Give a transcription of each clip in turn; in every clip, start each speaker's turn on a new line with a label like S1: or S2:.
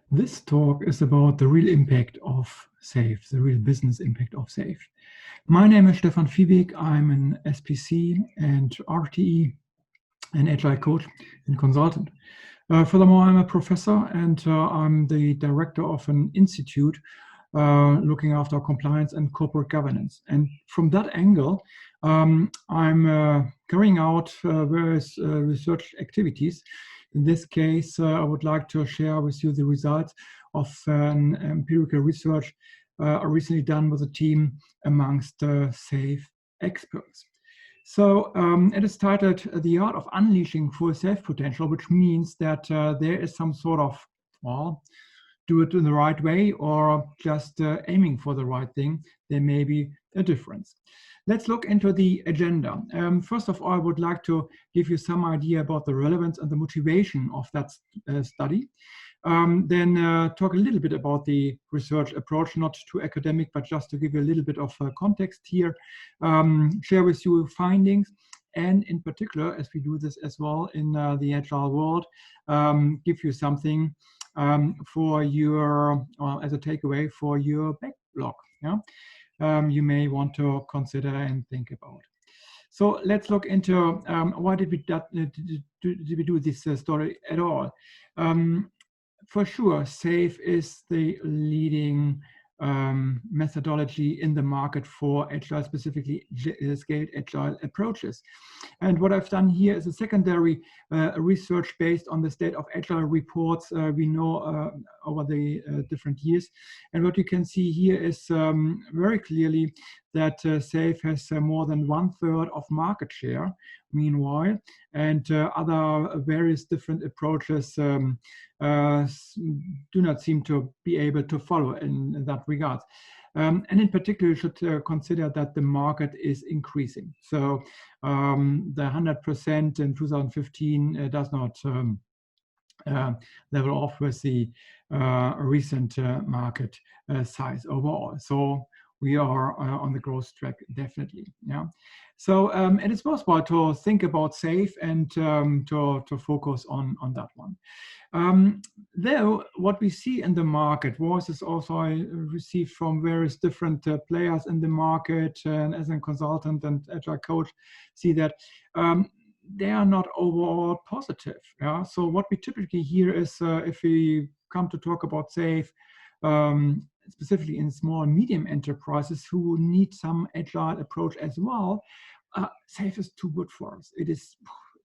S1: This talk is about the real impact of SAFe, the real business impact of SAFe. My name is Stefan Fiebig. I'm an SPC and RTE, an Agile coach and consultant. Furthermore, I'm a professor and I'm the director of an institute looking after compliance and corporate governance. And from that angle, I'm carrying out various research activities. In this case, I would like to share with you the results of an empirical research recently done with a team amongst SAFe experts. So it is titled The Art of Unleashing Full SAFe Potential, which means that there is some sort of, well, do it in the right way or just aiming for the right thing. There may be a difference. Let's look into the agenda. First of all, I would like to give you some idea about the relevance and the motivation of that study. Then talk a little bit about the research approach, not too academic, but just to give you a little bit of context here. Share with you findings, and in particular, as we do this as well in the Agile world, give you something for your, as a takeaway for your backlog. Yeah? You may want to consider and think about. So let's look into why did we do this story at all? For sure, SAFe is the leading methodology in the market for Agile, specifically scaled Agile approaches. And what I've done here is a secondary research based on the state of Agile reports we know over the different years. And what you can see here is very clearly that SAFe has more than 1/3 of market share, meanwhile, and other various different approaches do not seem to be able to follow in that regard. And in particular, you should consider that the market is increasing. So the 100% in 2015 does not level off with the recent market size overall. So we are on the growth track, definitely. Yeah. So it is worthwhile to think about SAFe and to focus on that one. Though what we see in the market, voices also I received from various different players in the market, and as a consultant and Agile coach, see that they are not overall positive. Yeah? So what we typically hear is if we come to talk about SAFe, specifically in small and medium enterprises who need some Agile approach as well, SAFe is too good for us. It is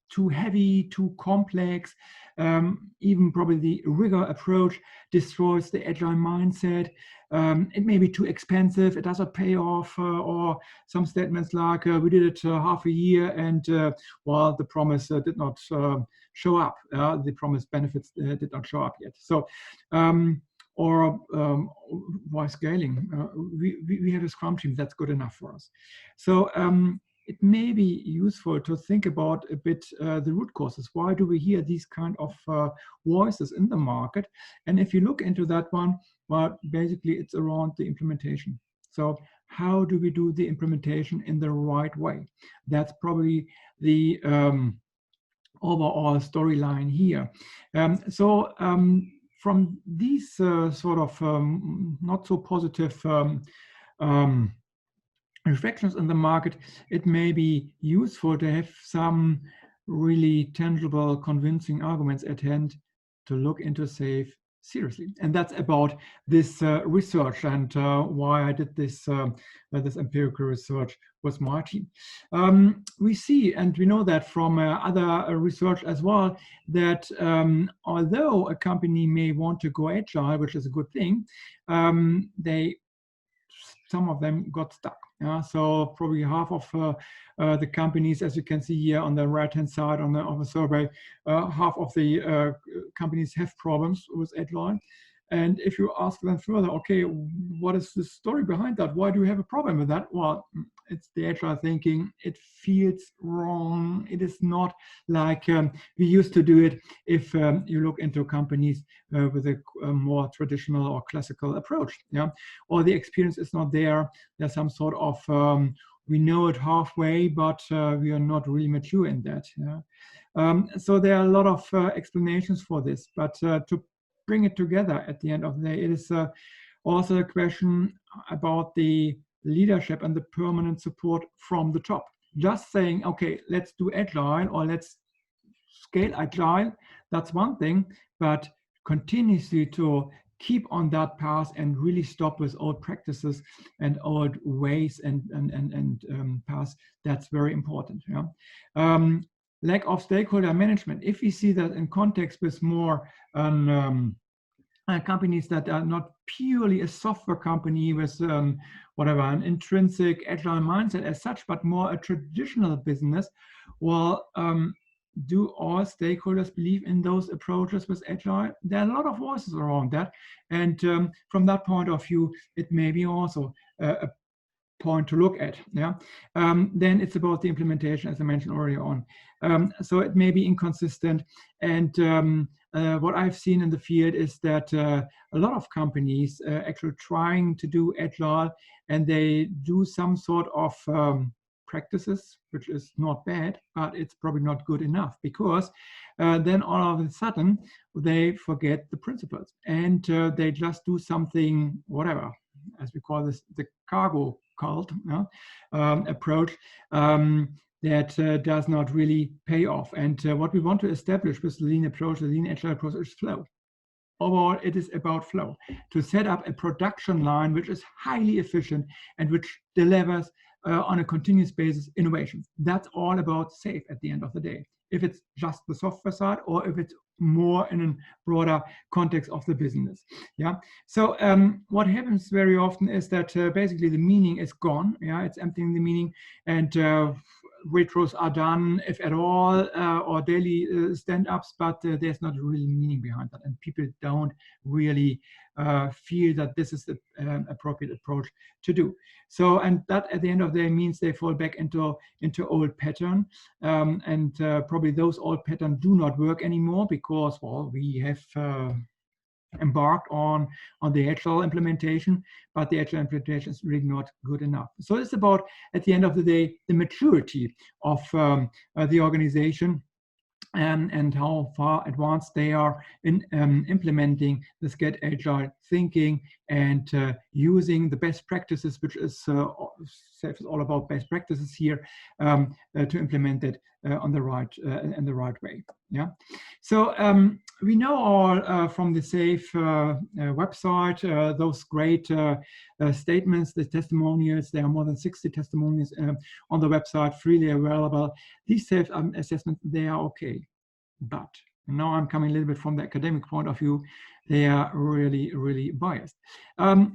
S1: too heavy, too complex. Even probably the rigor approach destroys the Agile mindset. It may be too expensive, it doesn't pay off, or some statements like, we did it half a year and, well, the promise did not show up. The promised benefits did not show up yet. So, why scaling? We have a Scrum team that's good enough for us. So it may be useful to think about a bit the root causes. Why do we hear these kind of voices in the market? And if you look into that one, well, basically it's around the implementation. So how do we do the implementation in the right way? That's probably the overall storyline here. From these sort of not so positive reflections in the market, it may be useful to have some really tangible, convincing arguments at hand to look into SAFe seriously. And that's about this research and why I did this this empirical research with my team. We see, and we know that from other research as well, that although a company may want to go Agile, which is a good thing, some of them got stuck. So probably half of the companies, as you can see here on the right-hand side of the survey, half of the companies have problems with Agile. And if you ask them further, okay, what is the story behind that? Why do you have a problem with that? Well, it's the Agile thinking. It feels wrong. It is not like we used to do it. If you look into companies with a more traditional or classical approach, yeah, or the experience is not there. There's some sort of we know it halfway, but we are not really mature in that. Yeah? So there are a lot of explanations for this, but to bring it together at the end of the day. It is also a question about the leadership and the permanent support from the top. Just saying, okay, let's do Agile or let's scale Agile, that's one thing, but continuously to keep on that path and really stop with old practices and old ways and paths, that's very important. Yeah? Lack of stakeholder management. If we see that in context with more companies that are not purely a software company with whatever, an intrinsic agile mindset as such, but more a traditional business, well, do all stakeholders believe in those approaches with agile? There are a lot of voices around that, and from that point of view, it may be also a point to look at. Yeah. Then it's about the implementation, as I mentioned earlier on. So it may be inconsistent, and what I've seen in the field is that a lot of companies actually trying to do agile, and they do some sort of practices, which is not bad, but it's probably not good enough, because then all of a sudden they forget the principles, and they just do something, whatever, as we call this, the cargo cult approach, that does not really pay off. And what we want to establish with the lean approach, the lean agile approach, is flow. Overall, it is about flow, to set up a production line which is highly efficient and which delivers on a continuous basis innovations. That's all about SAFe at the end of the day. If it's just the software side, or if it's more in a broader context of the business. Yeah. So what happens very often is that basically the meaning is gone. Yeah, it's emptying the meaning, and retros are done, if at all, or daily stand-ups, but there's not really meaning behind that, and people don't really feel that this is the appropriate approach to do. So, and that at the end of the day means they fall back into old pattern, and probably those old patterns do not work anymore, because, well, we have embarked on the Agile implementation, but the Agile implementation is really not good enough. So it's about, at the end of the day, the maturity of the organization, and how far advanced they are in implementing this Get Agile thinking, and using the best practices, which is all about best practices here, to implement it on the right in the right way. Yeah. So we know all from the SAFe website those great statements, the testimonials. There are more than 60 testimonials on the website, freely available. These SAFe assessments, they are okay, but now I'm coming a little bit from the academic point of view. They are really, really biased.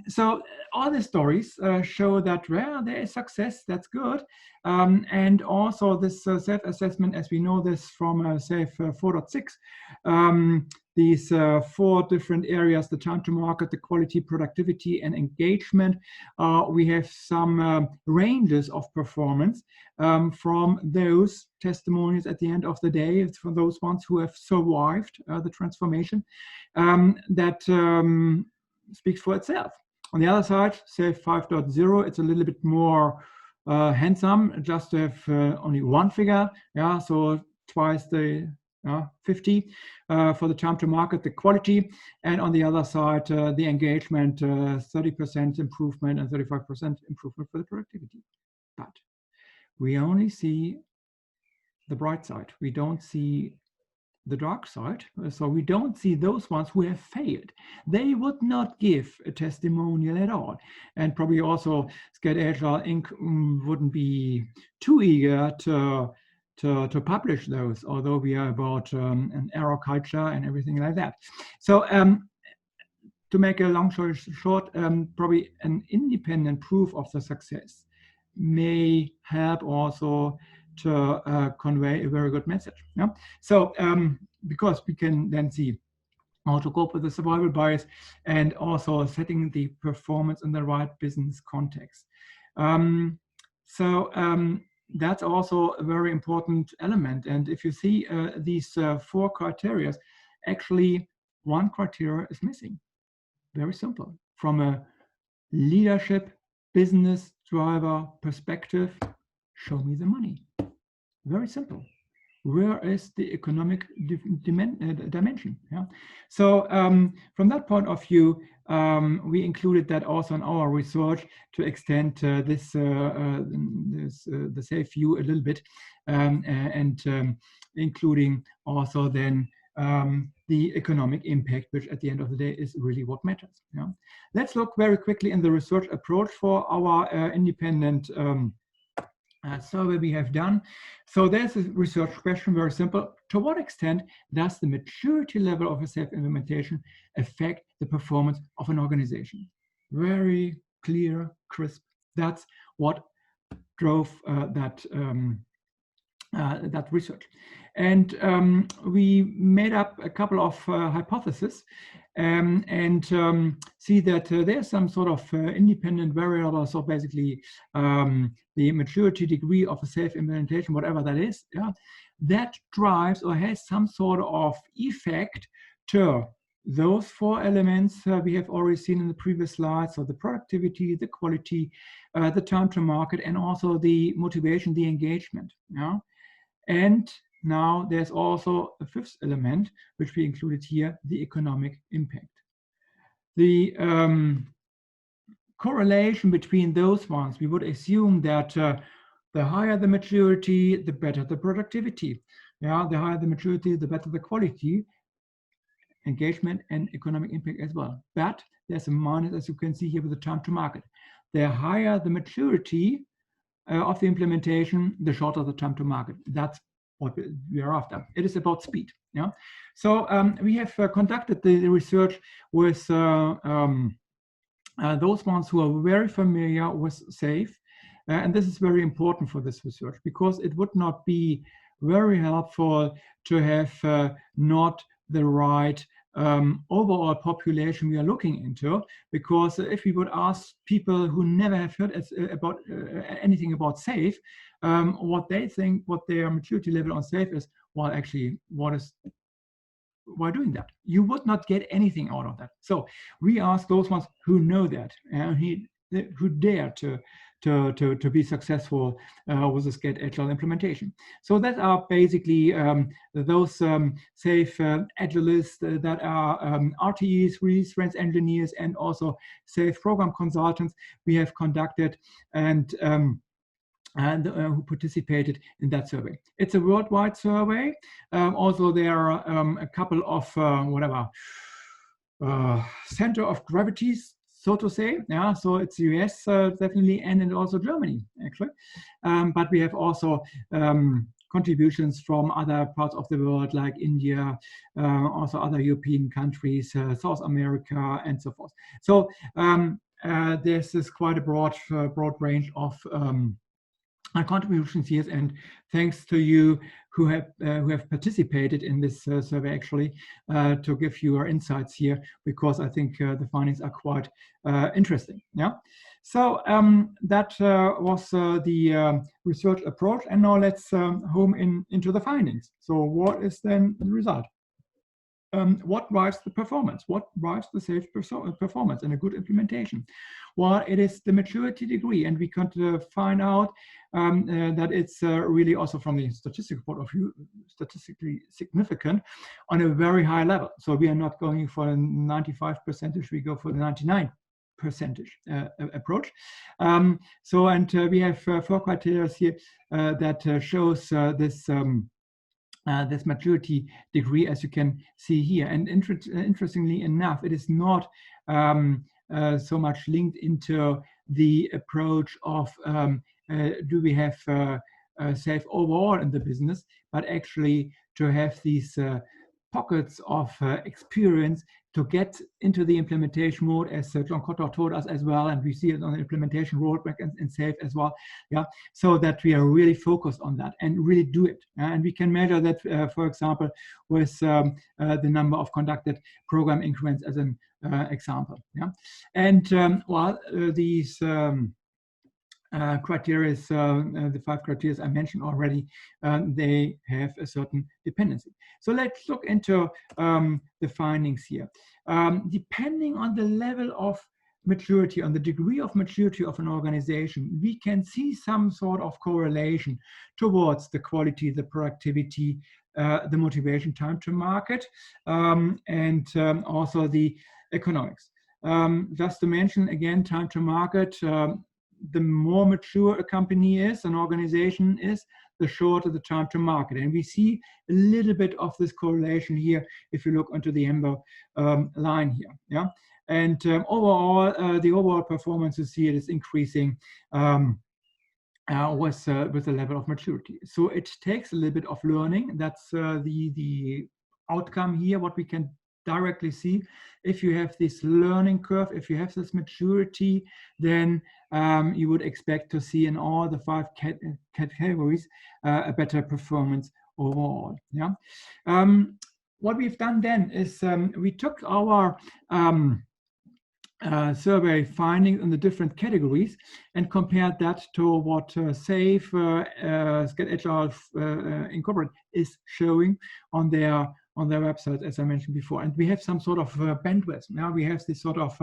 S1: So all the stories show that, well, there is success, that's good. And also this self-assessment, as we know this from SAFe 4.6, these 4 different areas: the time to market, the quality, productivity, and engagement. We have some ranges of performance from those testimonials at the end of the day, for those ones who have survived the transformation. That speaks for itself. On the other side, SAFe 5.0, it's a little bit more handsome, just to have only one figure. Yeah, so twice the 50 for the time to market, the quality, and on the other side, the engagement, 30% improvement and 35% improvement for the productivity. But we only see the bright side. We don't see the dark side. So we don't see those ones who have failed. They would not give a testimonial at all. And probably also Get Agile Inc. wouldn't be too eager to publish those, although we are about an error culture and everything like that. So to make a long story short, probably an independent proof of the success may help also to convey a very good message. Yeah? So because we can then see how to cope with the survival bias, and also setting the performance in the right business context. That's also a very important element. And if you see these 4 criteria, actually one criteria is missing. Very simple. From a leadership business driver perspective, show me the money. Very simple. where is the economic dimension? Yeah. So from that point of view, we included that also in our research to extend the safe view a little bit, and including also then the economic impact, which at the end of the day is really what matters. Yeah. Let's look very quickly in the research approach for our independent survey we have done. So there's a research question, very simple. To what extent does the maturity level of a safe implementation affect the performance of an organization? Very clear, crisp. That's what drove that research. And we made up a couple of hypotheses and see that there's some sort of independent variable. So basically the maturity degree of a safe implementation, whatever that is, yeah, that drives or has some sort of effect to those four elements we have already seen in the previous slides. So the productivity, the quality, the time to market, and also the motivation, the engagement. Yeah? And now there's also a fifth element, which we included here, the economic impact. The correlation between those ones, we would assume that the higher the maturity, the better the productivity. Yeah, the higher the maturity, the better the quality, engagement, and economic impact as well. But there's a minus, as you can see here, with the time to market. The higher the maturity of the implementation, the shorter the time to market. That's what we are after. It is about speed. Yeah. So we have conducted the research with those ones who are very familiar with SAFe. And this is very important for this research because it would not be very helpful to have not the right overall population we are looking into, because if we would ask people who never have heard about anything about SAFe, what they think, what their maturity level on SAFe is, well, actually, why doing that? You would not get anything out of that. So we ask those ones who know that and who dare to be successful with the SCAD Agile implementation. So that are basically those safe Agilists that are RTEs, release trains engineers, and also safe program consultants we have conducted and who participated in that survey. It's a worldwide survey. Also, there are a couple of center of gravities, so to say. Yeah, so it's US definitely, and also Germany actually. But we have also contributions from other parts of the world, like India, also other European countries, South America, and so forth. So this is quite a broad range of contributions here, and thanks to you who have participated in this survey actually to give your insights here, because I think the findings are quite interesting. Yeah. So that was the research approach, and now let's home into the findings. So what is then the result? What drives the performance? What drives the safe performance and a good implementation? Well, it is the maturity degree, and we could find out that it's really also from the statistical point of view, statistically significant on a very high level. So we are not going for a 95%, we go for the 99% approach. We have 4 criteria here that shows this maturity degree, as you can see here. And interestingly enough, it is not so much linked into the approach of do we have safe overall in the business, but actually to have these pockets of experience to get into the implementation mode, as John Kotter told us as well, and we see it on the implementation roadmap and SAFe as well. Yeah, so that we are really focused on that and really do it. And we can measure that, for example, with the number of conducted program increments as an example. Yeah, and these criteria, the 5 criteria I mentioned already, they have a certain dependency. So let's look into the findings here. Depending on the level of maturity, on the degree of maturity of an organization, we can see some sort of correlation towards the quality, the productivity, the motivation, time to market, and also the economics. Just to mention again, time to market, the more mature a company is, an organization is, the shorter the time to market. And we see a little bit of this correlation here if you look onto the amber line here. Yeah. And overall, the overall performance you see it is increasing with the level of maturity. So it takes a little bit of learning. That's the outcome here, what we can directly see. If you have this learning curve, if you have this maturity, then you would expect to see in all the 5 categories a better performance overall. Yeah. What we've done then is we took our survey findings in the different categories and compared that to what SAFE, Get Agile Incorporated is showing on their website, as I mentioned before. And we have some sort of bandwidth. Now we have this sort of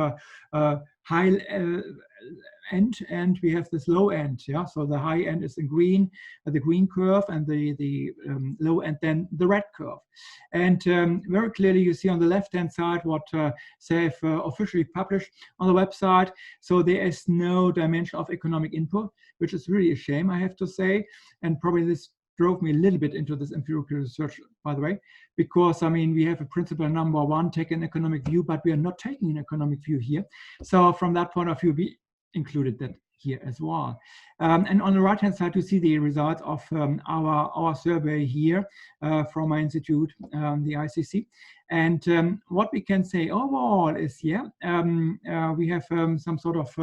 S1: high end, and we have this low end. Yeah, so the high end is in green, the green curve, and the low end then the red curve. And very clearly you see on the left-hand side what SAFE officially published on the website. So there is no dimension of economic input, which is really a shame, I have to say. And probably this drove me a little bit into this empirical research, by the way, because I mean, we have a principle number 1, take an economic view, but we are not taking an economic view here. So from that point of view, we included that here as well. And on the right-hand side, you see the results of our survey here from my institute, the ICC. And what we can say overall is, yeah, we have some sort of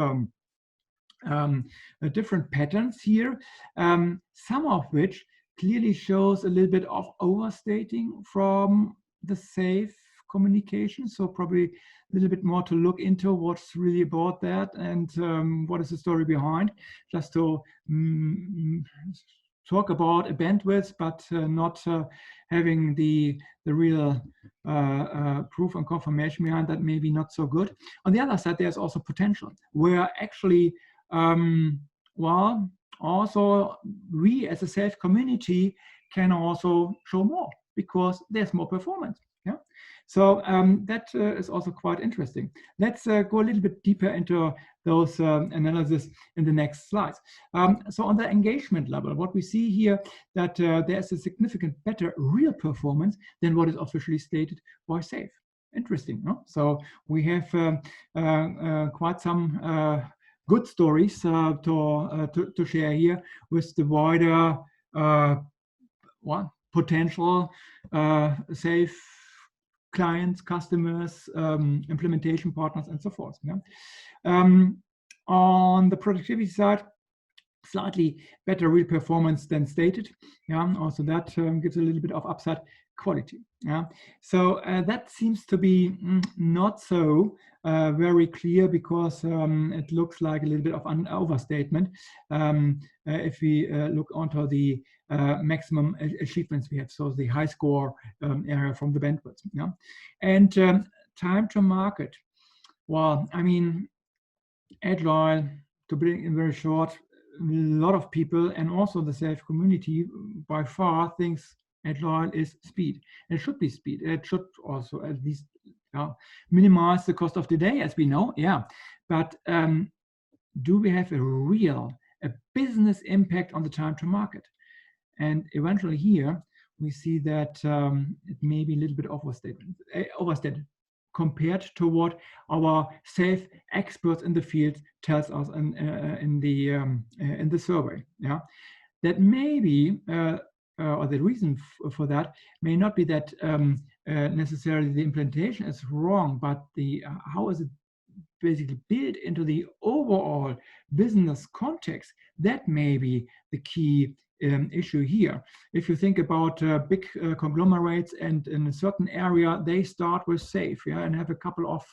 S1: different patterns here, some of which clearly shows a little bit of overstating from the SAFE communication. So probably a little bit more to look into what's really about that and what is the story behind, just to talk about a bandwidth, but not having the real proof and confirmation behind that, maybe not so good. On the other side, there's also potential, where actually well, also we as a SAFE community can also show more because there's more performance. Yeah, so that is also quite interesting. Let's go a little bit deeper into those analysis in the next slides. So on the engagement level, what we see here that there's a significant better real performance than what is officially stated by SAFE. Interesting, no? So we have quite some good stories to share here with the wider potential SAFE clients, customers, implementation partners, and so forth. Yeah? On the productivity side, slightly better real performance than stated. Yeah, also that gives a little bit of upside quality. Yeah, so that seems to be not so very clear because it looks like a little bit of an overstatement if we look onto the maximum achievements we have, so the high score area from the bandwidth. Yeah, and time to market. Well, I mean, Agile, to bring in very short, a lot of people and also the SAFE community by far thinks Agile is speed. It should be speed. It should also at least minimize the cost of the day, as we know. Yeah, but do we have a business impact on the time to market? And eventually here we see that it may be a little bit overstated compared to what our SAFE experts in the field tells us in the survey. Yeah, that maybe or the reason for that may not be that necessarily the implementation is wrong, but the how is it basically built into the overall business context, that may be the key issue here. If you think about big conglomerates and in a certain area, they start with SAFE, yeah, and have a couple of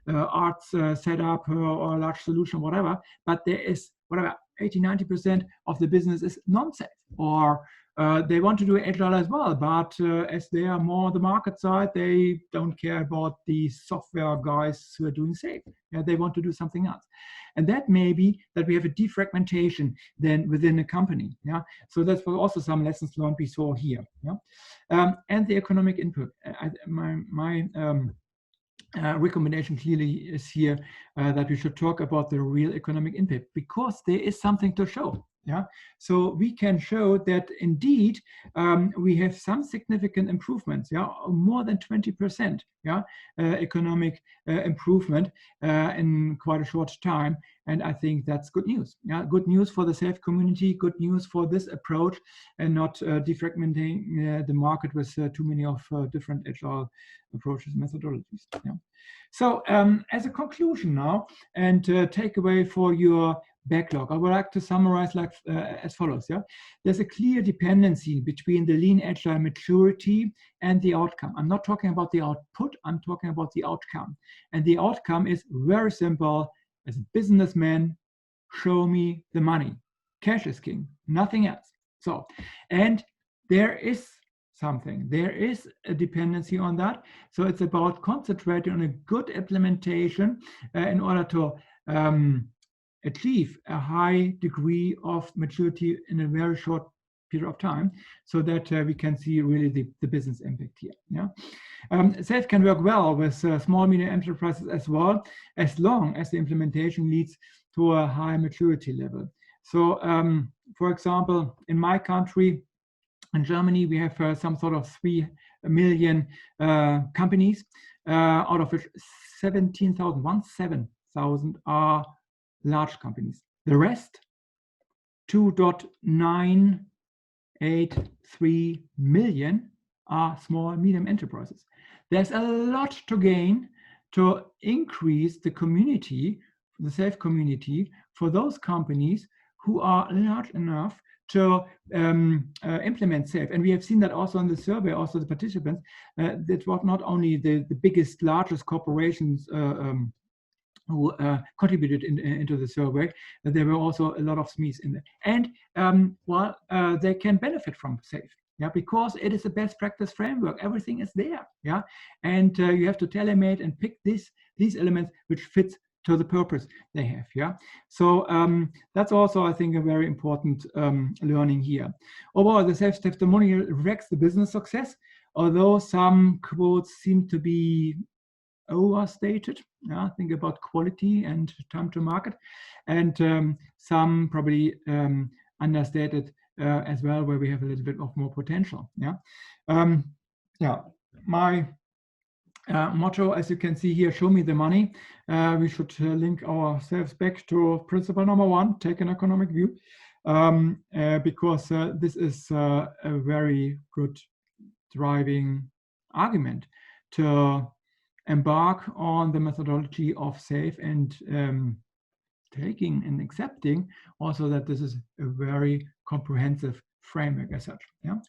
S1: arts set up or a large solution, whatever, but there is whatever 80-90% of the business is non-SAFE or They want to do Agile as well, but as they are more on the market side, they don't care about the software guys who are doing safe. Yeah, they want to do something else. And that may be that we have a defragmentation then within a company. Yeah, so that's also some lessons learned we saw here. Yeah, and the economic input. My recommendation clearly is here that we should talk about the real economic impact, because there is something to show. Yeah, so we can show that indeed we have some significant improvements. Yeah, more than 20%. Yeah, economic improvement in quite a short time, and I think that's good news. Yeah, good news for the SAFe community. Good news for this approach, and not defragmenting the market with too many of different Agile approaches, methodologies. Yeah. So as a conclusion now, and takeaway for your backlog, I would like to summarize like as follows. Yeah, there's a clear dependency between the lean agile maturity and the outcome. I'm not talking about the output, I'm talking about the outcome. And the outcome is very simple. As a businessman, show me the money. Cash is king, nothing else. So, and there is a dependency on that. So it's about concentrating on a good implementation in order to achieve a high degree of maturity in a very short period of time, so that we can see really the business impact here. Yeah, SAFe can work well with small medium enterprises as well, as long as the implementation leads to a high maturity level. So, for example, in my country, in Germany, we have some sort of 3 million companies, out of which 17,000 are large companies. The rest, 2.983 million, are small, medium enterprises. There's a lot to gain to increase the community, the SAFe community, for those companies who are large enough to implement SAFe. And we have seen that also in the survey, also the participants, that was not only the biggest, largest corporations who contributed into the survey, there were also a lot of SMEs in there. And they can benefit from SAFe. Yeah, because it is a best practice framework. Everything is there. Yeah, and you have to tailor-made and pick these elements which fits to the purpose they have. Yeah, so that's also, I think, a very important learning here. Overall, the SAFe testimonial reflects the business success, although some quotes seem to be overstated. Yeah, think about quality and time to market, and some probably understated as well, where we have a little bit of more potential. Yeah, my motto, as you can see here, show me the money. We should link ourselves back to principle number 1, take an economic view, because this is a very good driving argument to embark on the methodology of SAFe, and taking and accepting also that this is a very comprehensive framework as such. Yeah.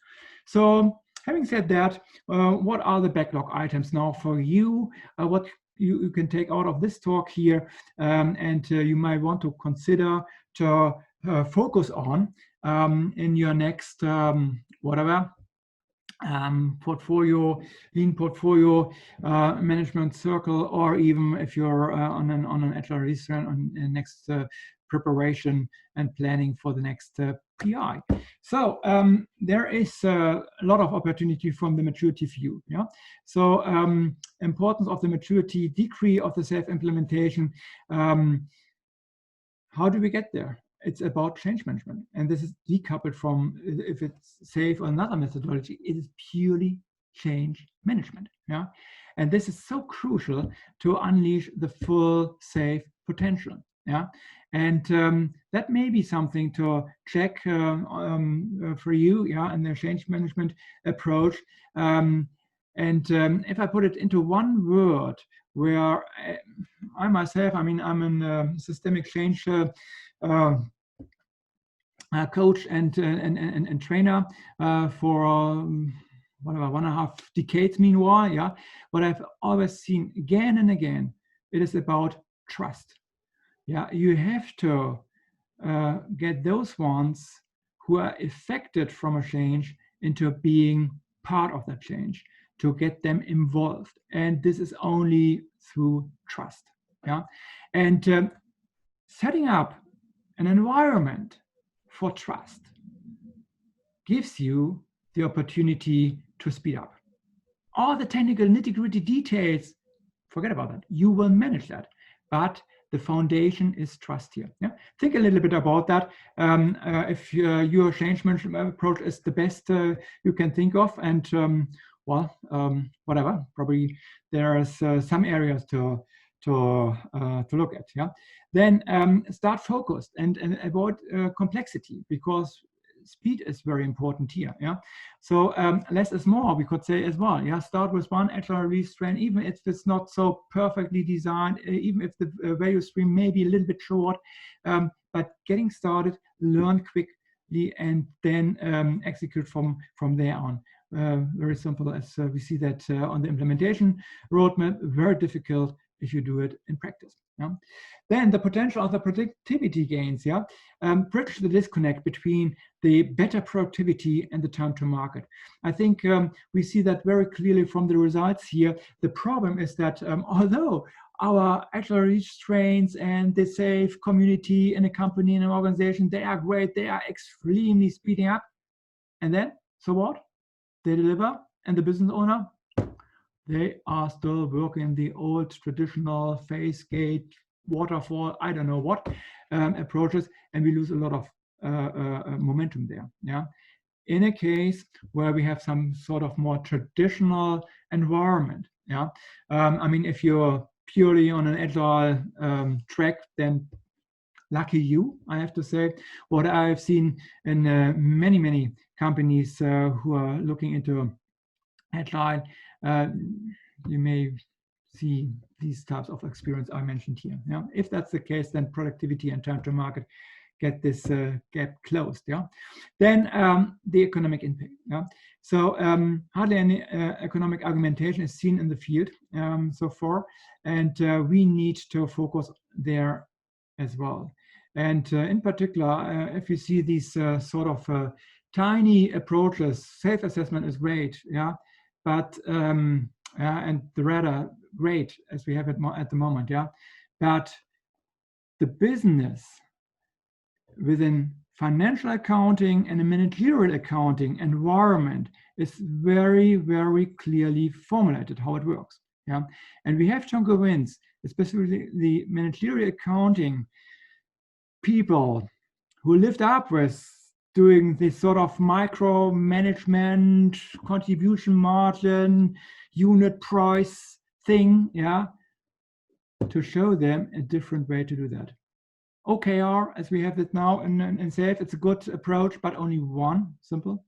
S1: So having said that, what are the backlog items now for you? What you can take out of this talk here, and you might want to consider to focus on in your next whatever portfolio, lean portfolio management circle, or even if you're on an Agile release run on next preparation and planning for the next PI. So there is a lot of opportunity from the maturity view. Yeah. So importance of the maturity, degree of the SAFe implementation. How do we get there? It's about change management, and this is decoupled from if it's SAFe or another methodology. It is purely change management. Yeah, and this is so crucial to unleash the full SAFe potential. Yeah, and that may be something to check for you. Yeah, in the change management approach. And if I put it into one word, where I myself, I mean, I'm a systemic change coach and trainer for whatever 1.5 decades. Meanwhile, yeah, what I've always seen again and again, it is about trust. Yeah, you have to get those ones who are affected from a change into being part of that change, to get them involved. And this is only through trust. Yeah, and setting up an environment for trust gives you the opportunity to speed up. All the technical nitty-gritty details, forget about that. You will manage that. But the foundation is trust here. Yeah? Think a little bit about that. If your change management approach is the best you can think of, and whatever, probably there's some areas to look at. Yeah, then start focused and avoid complexity, because speed is very important here. Yeah, so less is more, we could say as well. Yeah, start with one agile release train, even if it's not so perfectly designed, even if the value stream may be a little bit short, but getting started, learn quickly, and then execute from there on. Very simple, as we see that on the implementation roadmap. Very difficult if you do it in practice. Yeah? Then the potential of the productivity gains, yeah, bridge the disconnect between the better productivity and the time to market. I think we see that very clearly from the results here. The problem is that although our agile release trains and the SAFe community in a company, in an organization, they are great, they are extremely speeding up, and then, so what? They deliver, and the business owner, they are still working the old traditional phase gate, waterfall, I don't know what approaches, and we lose a lot of momentum there. Yeah, in a case where we have some sort of more traditional environment. Yeah, I mean, if you're purely on an agile track, then lucky you, I have to say. What I've seen in many companies who are looking into agile, you may see these types of experience I mentioned here. Yeah? If that's the case, then productivity and time to market get this gap closed. Yeah. Then the economic impact. Yeah. So hardly any economic argumentation is seen in the field so far, and we need to focus there as well. And in particular, if you see these sort of tiny approaches, self-assessment is great. Yeah. But and the rather great as we have it at the moment, yeah. But the business within financial accounting and a managerial accounting environment is very clearly formulated how it works, yeah. And we have to convince, especially the managerial accounting people who lived up with doing this sort of micromanagement, contribution margin, unit price thing, yeah, to show them a different way to do that. OKR, as we have it now in SAFe, it's a good approach, but only one simple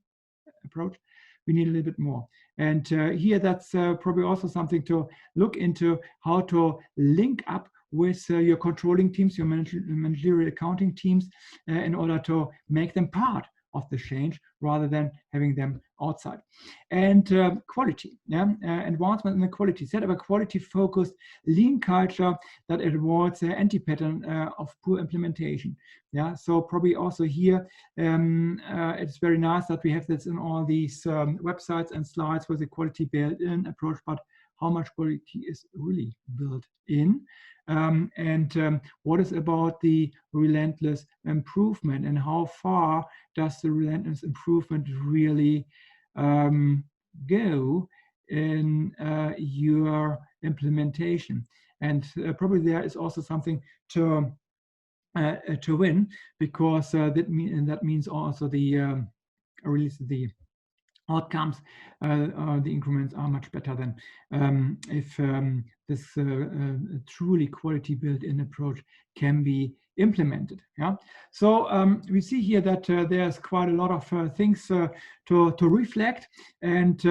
S1: approach. We need a little bit more. And here, that's probably also something to look into, how to link up with your controlling teams, your managerial accounting teams, in order to make them part of the change rather than having them outside. And quality, yeah, advancement in the quality. Set up a quality-focused lean culture that avoids the anti-pattern of poor implementation. Yeah, so probably also here, it's very nice that we have this in all these websites and slides with a quality built-in approach, but how much quality is really built in? And what is about the relentless improvement, and how far does the relentless improvement really go in your implementation? And probably there is also something to win, because that means also the release the outcomes, the increments are much better than if this truly quality built-in approach can be implemented. Yeah. So we see here that there's quite a lot of things to reflect, and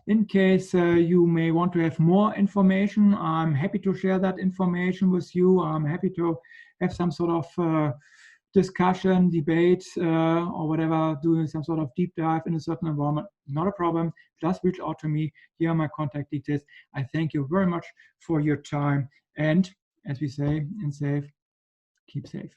S1: in case you may want to have more information, I'm happy to share that information with you. I'm happy to have some sort of discussion, debate, or whatever, doing some sort of deep dive in a certain environment. Not a problem. Just reach out to me. Here are my contact details. I thank you very much for your time. And as we say in SAFe, keep safe.